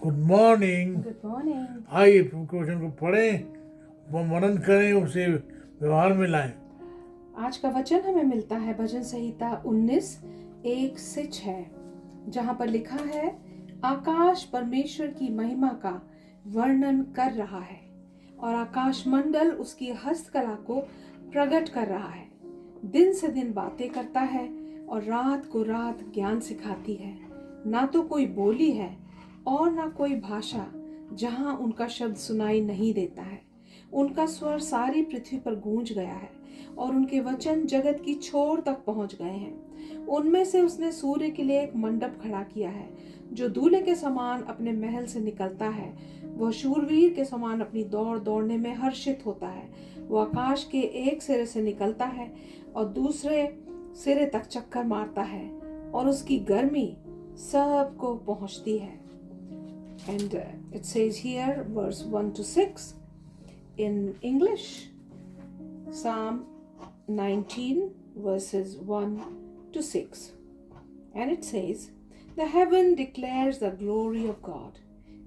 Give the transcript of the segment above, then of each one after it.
Good morning. Good morning. आइए question को पढ़ें, वो मनन करें, उसे व्यवहार में लाएं। आज का वचन हमें मिलता है भजन संहिता 19:1-6, जहाँ पर लिखा है, आकाश परमेश्वर की महिमा का वर्णन कर रहा है और आकाश मंडल उसकी हस्तकला को प्रकट कर रहा है। दिन से दिन बातें करता है और रात को रात ज्ञान सिखाती है। ना तो कोई बोली है और ना कोई भाषा जहाँ उनका शब्द सुनाई नहीं देता है। उनका स्वर सारी पृथ्वी पर गूंज गया है और उनके वचन जगत की छोर तक पहुंच गए हैं। उनमें से उसने सूर्य के लिए एक मंडप खड़ा किया है, जो दूल्हे के समान अपने महल से निकलता है। वह शूरवीर के समान अपनी दौड़ दौड़ने में हर्षित होता है। वह आकाश के एक सिरे से निकलता है और दूसरे सिरे तक चक्कर मारता है और उसकी गर्मी सबको पहुंचती है। And it says here, verse 1-6 in English, Psalm 19, verses 1-6. And it says, the heaven declares the glory of God.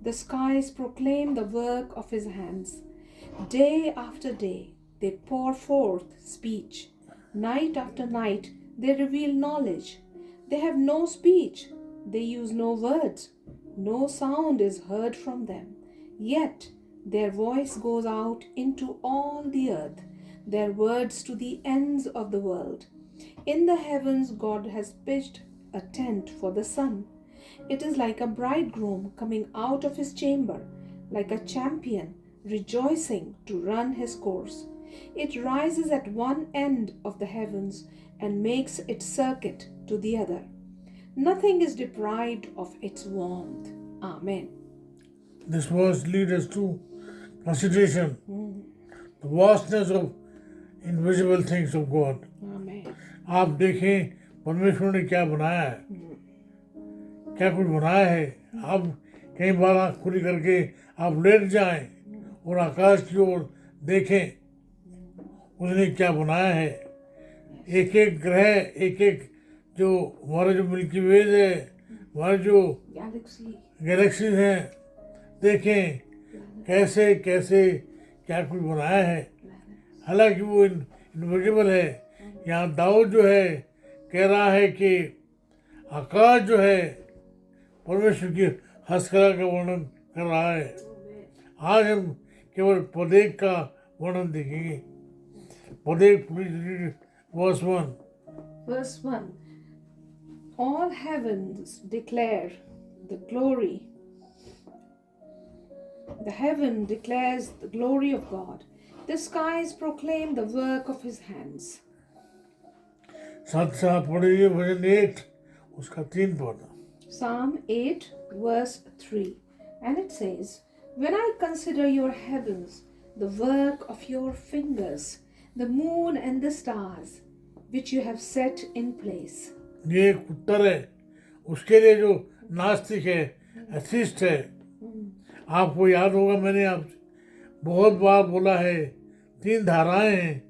The skies proclaim the work of his hands. Day after day, they pour forth speech. Night after night, they reveal knowledge. They have no speech. They use no words. No sound is heard from them. Yet their voice goes out into all the earth, their words to the ends of the world. In the heavens, God has pitched a tent for the sun. It is like a bridegroom coming out of his chamber, like a champion rejoicing to run his course. It rises at one end of the heavens and makes its circuit to the other. Nothing is deprived of its warmth. Amen. This verse leads us to consideration the vastness of invisible things of God. Amen. आप देखें परमेश्वर ने क्या बनाया है, क्या कुछ बनाया है। आप कई बार आँख खुली करके आप लेट जाएं और आकाश की ओर देखें, उसने क्या बनाया है। एक एक ग्रह, एक एक जो हमारा जो मिल्की वेज है, हमारे जो गैलेक्सीज हैं, देखें कैसे कैसे क्या कुछ बनाया है। हालांकि वो इनविजिबल है। यहाँ दाऊद जो है कह रहा है कि आकाश जो है परमेश्वर की हस्तकला का वर्णन कर रहा है। आज हम केवल पदेक का वर्णन देखेंगे। पदेक verse 1। Verse 1. All heavens declare the glory. The heaven declares the glory of God. The skies proclaim the work of his hands. साथ साथ पढ़िए भजन 8 उसका 3 पद। Psalm 8, verse 3. And it says, when I consider your heavens, the work of your fingers, the moon and the stars, which you have set in place. ये एक उत्तर है उसके लिए जो नास्तिक है, एथिस्ट है। आपको याद होगा मैंने आपसे बहुत बार बोला है, 3 धाराएं हैं,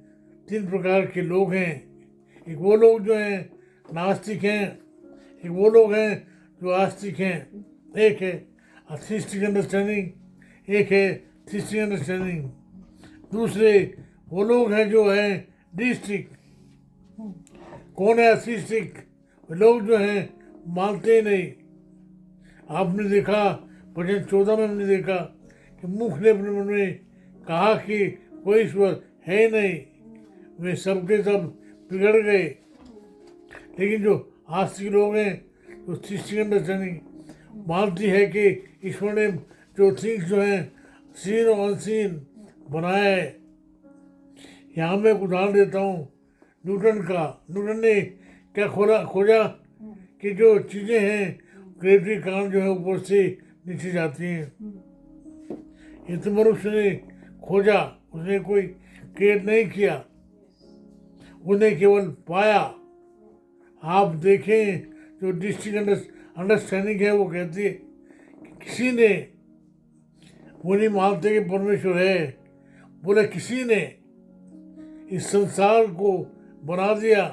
3 प्रकार के लोग हैं। एक वो लोग जो हैं नास्तिक हैं, एक वो लोग हैं जो आस्तिक हैं। एक है एथिस्टिक अंडरस्टैंडिंग, एक है थिस्टिक अंडरस्टैंडिंग। दूसरे वो लोग हैं जो हैं डिस्टिक। कौन है एथिस्टिक? लोग जो हैं मानते ही नहीं। आपने देखा भजन 14 में हमने देखा कि मुख ने अपने मन में कहा कि कोई ईश्वर है ही नहीं, वे सबके सब बिगड़ गए। लेकिन जो आस्तिक लोग हैं, जो थिस्टिक अंडरस्टैंडिंग मानती है कि ईश्वर ने जो थिंग्स जो हैं सीन और अनसीन बनाया है। यहाँ मैं एक उदाहरण देता हूँ न्यूटन का। न्यूटन ने क्या खोजा कि जो चीज़ें हैं ग्रेविटी कारण जो है ऊपर से नीचे जाती हैं। ये तो मनुष्य ने खोजा, उसने कोई क्रिएट नहीं किया, उसने केवल पाया। आप देखें जो डिस्ट्रिक्ट अंडरस्टैंडिंग है वो कहती है कि किसी ने, वो नहीं मानते कि परमेश्वर है, बोले किसी ने इस संसार को बना दिया।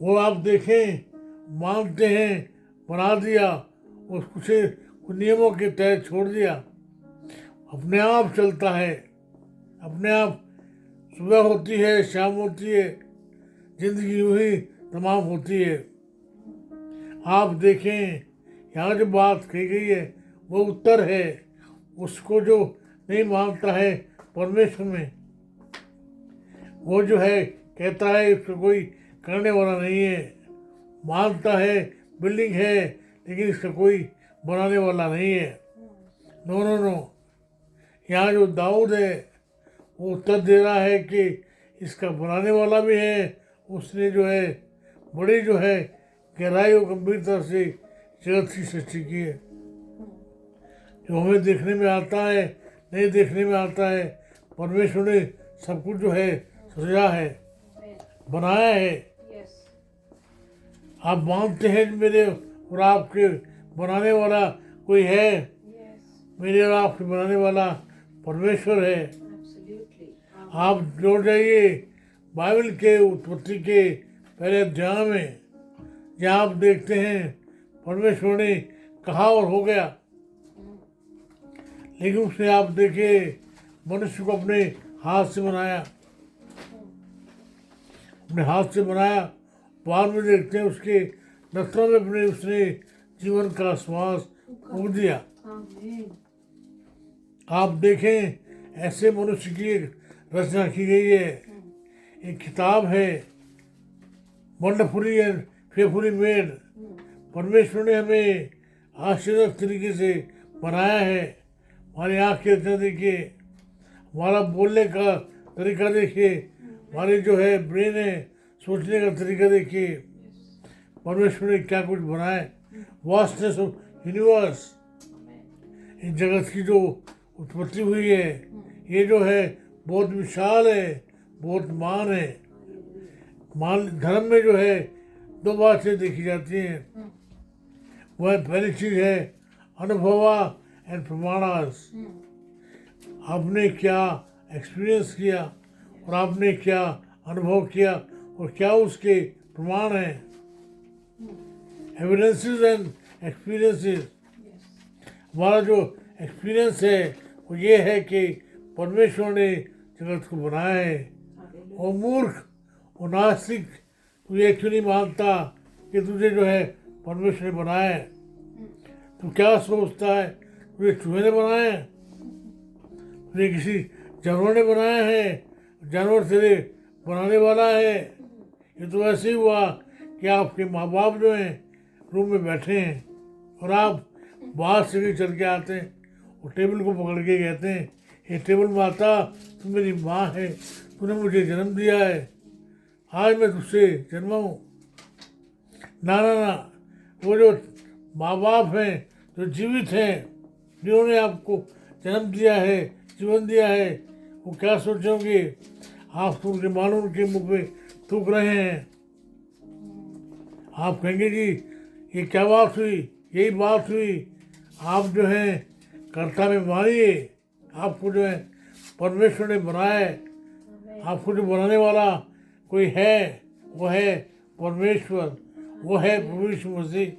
वो आप देखें मानते हैं बना दिया, और उन नियमों के तहत छोड़ दिया, अपने आप चलता है, अपने आप सुबह होती है, शाम होती है, जिंदगी यूं ही तमाम होती है। आप देखें, यहाँ जो बात कही गई है वो उत्तर है उसको जो नहीं मानता है परमेश्वर में। वो जो है कहता है इसको कोई करने वाला नहीं है, मानता है बिल्डिंग है लेकिन इसका कोई बनाने वाला नहीं है। नो नो नो, यहाँ जो दाऊद है वो उत्तर दे रहा है कि इसका बनाने वाला भी है, उसने जो है बड़ी जो है गहराई और गंभीरता से जगत की सृष्टि की है। जो हमें देखने में आता है, नहीं देखने में आता है, परमेश्वर ने सब कुछ जो है सृजा है, बनाया है। आप मानते हैं मेरे और आपके बनाने वाला कोई है? मेरे और आपके बनाने वाला परमेश्वर है। आप जोड़ जाइए बाइबल के उत्पत्ति के पहले अध्याय में, जहाँ आप देखते हैं परमेश्वर ने कहा और हो गया। लेकिन उसने आप देखे मनुष्य को अपने हाथ से बनाया, अपने हाथ से बनाया। बाद में देखते हैं उसके नथनों में अपने उसने जीवन का श्वास फूंक दिया। आप देखें ऐसे मनुष्य की एक रचना की गई है। एक किताब है वंडरफुली एंड फेयरफुली मेड। परमेश्वर ने हमें आश्चर्यजनक तरीके से बनाया है। हमारी आँख की रचना देखिए, हमारा बोलने का तरीका देखिए, हमारी जो है ब्रेन है सोचने का तरीका देखिए। परमेश्वर ने क्या कुछ बनाया है। वास्टनेस ऑफ यूनिवर्स, इस जगत की जो उत्पत्ति हुई है ये जो है बहुत विशाल है, बहुत महान है। मान धर्म में जो है दो बातें देखी जाती हैं। वह पहली चीज है अनुभवा एंड प्रमाणास। आपने क्या एक्सपीरियंस किया और आपने क्या अनुभव किया और क्या उसके प्रमाण हैं। Evidences and experiences. हमारा जो एक्सपीरियंस है वो ये है कि परमेश्वर ने जगत को बनाया है। और मूर्ख और नास्तिक तू ये क्यों नहीं मानता कि तुझे जो है परमेश्वर ने बनाया है? तू क्या सोचता है तुझे चूहे ने बनाया है, तुझे किसी जानवर ने बनाया है? जानवर तेरे बनाने वाला है। ये तो ऐसे ही हुआ कि आपके माँ बाप जो हैं रूम में बैठे हैं और आप बाहर से भी चल के आते हैं और टेबल को पकड़ के कहते हैं ये टेबल माता तू मेरी माँ है, तूने मुझे जन्म दिया है, आज मैं तुझसे जन्मा हूँ। ना ना ना, वो जो माँ बाप हैं जो जीवित हैं, जिन्होंने आपको जन्म दिया है, जीवन दिया है, वो क्या सोचोगे? आप तो उनके मानो उनके मुँह पे थूक रहे हैं। आप कहेंगे जी ये क्या बात हुई, यही बात हुई। आप जो है कर्ता में मानिए, आपको जो है परमेश्वर ने बनाया है। आपको जो बनाने वाला कोई है वो है परमेश्वर, वो है प्रभु यीशु मसीह।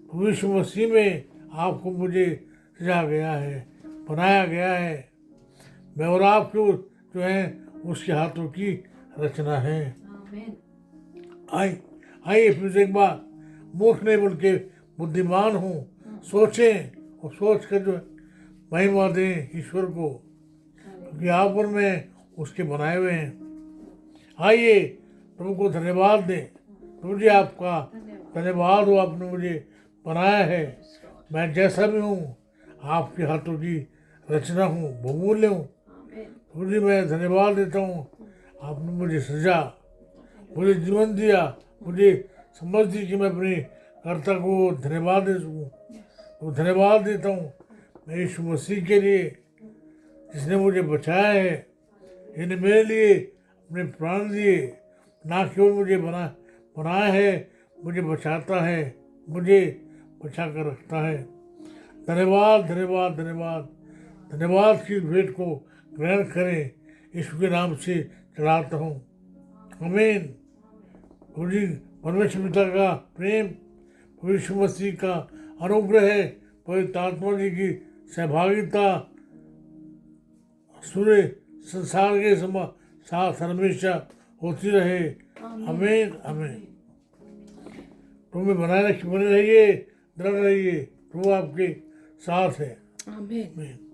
प्रभु यीशु मसीह में आपको मुझे सजा गया है, बनाया गया है। मैं और आपको जो है उसके हाथों की रचना है। आइए फिर से एक बार, मूर्ख नहीं बल्कि बुद्धिमान हूँ, सोचें और सोच कर जो महिमा दें ईश्वर को, क्योंकि आप और मैं उसके बनाए हुए हैं। आइए प्रभु को धन्यवाद दें। प्रभु जी आपका धन्यवाद हो, आपने मुझे बनाया है। मैं जैसा भी हूँ आपके हाथों की रचना हूँ, बहुमूल्य हूँ। प्रभु जी मैं धन्यवाद देता हूँ, आपने मुझे सजा, मुझे जीवन दिया, मुझे समझ दी कि मैं अपने कर्ता को धन्यवाद दे सकूँ। तो धन्यवाद देता हूँ मैं यीशु मसीह के लिए जिसने मुझे बचाया है, जिसने मेरे लिए अपने प्राण दिए। ना केवल मुझे बनाया है, मुझे बचाता है, मुझे बचा कर रखता है। धन्यवाद धन्यवाद धन्यवाद धन्यवाद की भेंट को ग्रहण करें, यीशु के नाम से चढ़ाता हूँ। आमीन। प्रभु जी परमेश्वर पिता का प्रेम, प्रभु यीशु मसीह का अनुग्रह है, पवित्र आत्मा जी की सहभागिता सूर्य संसार के साथ हमेशा होती रहे। आमीन आमीन। तुम्हें बने रहिए, दृढ़ रहिए, वो आपके साथ है। आमीन। आमीन।